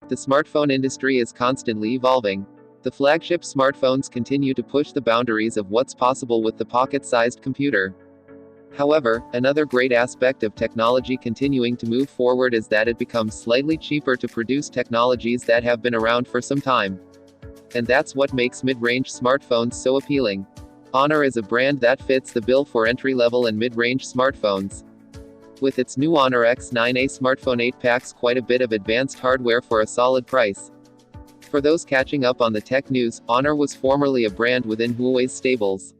The smartphone industry is constantly evolving. The flagship smartphones continue to push the boundaries of what's possible with the pocket-sized computer. However, another great aspect of technology continuing to move forward is that it becomes slightly cheaper to produce technologies that have been around for some time. And that's what makes mid-range smartphones so appealing. Honor is a brand that fits the bill for entry-level and mid-range smartphones. With its new Honor X9a smartphone, 8 packs quite a bit of advanced hardware for a solid price. For those catching up on the tech news, Honor was formerly a brand within Huawei's stables.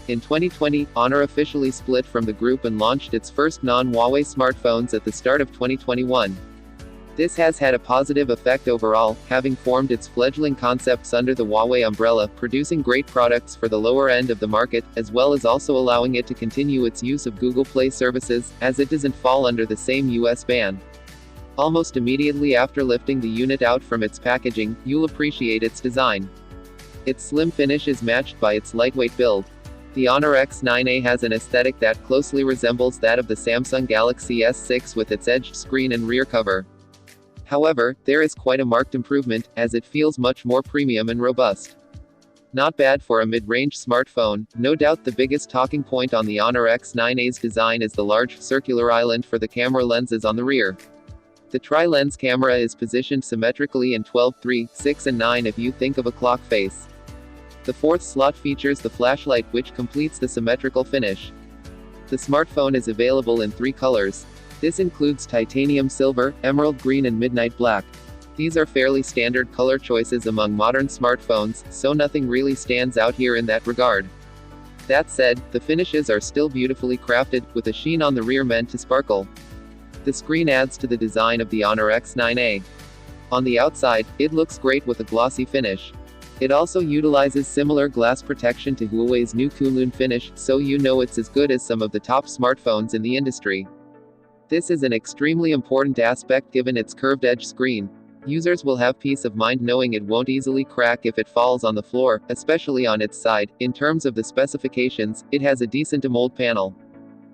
In 2020, Honor officially split from the group and launched its first non-Huawei smartphones at the start of 2021. This has had a positive effect overall, having formed its fledgling concepts under the Huawei umbrella, producing great products for the lower end of the market, as well as also allowing it to continue its use of Google Play services, as it doesn't fall under the same US ban. Almost immediately after lifting the unit out from its packaging, you'll appreciate its design. Its slim finish is matched by its lightweight build. The Honor X9a has an aesthetic that closely resembles that of the Samsung Galaxy S6 with its edged screen and rear cover. However, there is quite a marked improvement, as it feels much more premium and robust. Not bad for a mid-range smartphone. No doubt the biggest talking point on the Honor X9a's design is the large, circular island for the camera lenses on the rear. The tri-lens camera is positioned symmetrically in 12, 3, 6 and 9 if you think of a clock face. The fourth slot features the flashlight, which completes the symmetrical finish. The smartphone is available in 3 colors. This includes titanium silver, emerald green and midnight black. These are fairly standard color choices among modern smartphones, so nothing really stands out here in that regard. That said, the finishes are still beautifully crafted, with a sheen on the rear meant to sparkle. The screen adds to the design of the Honor X9a. On the outside, it looks great with a glossy finish. It also utilizes similar glass protection to Huawei's new Kunlun finish, so you know it's as good as some of the top smartphones in the industry. This is an extremely important aspect given its curved edge screen. Users will have peace of mind knowing it won't easily crack if it falls on the floor, especially on its side. In terms of the specifications, it has a decent AMOLED panel.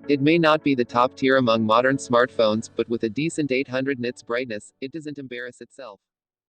It may not be the top tier among modern smartphones, but with a decent 800 nits brightness, it doesn't embarrass itself.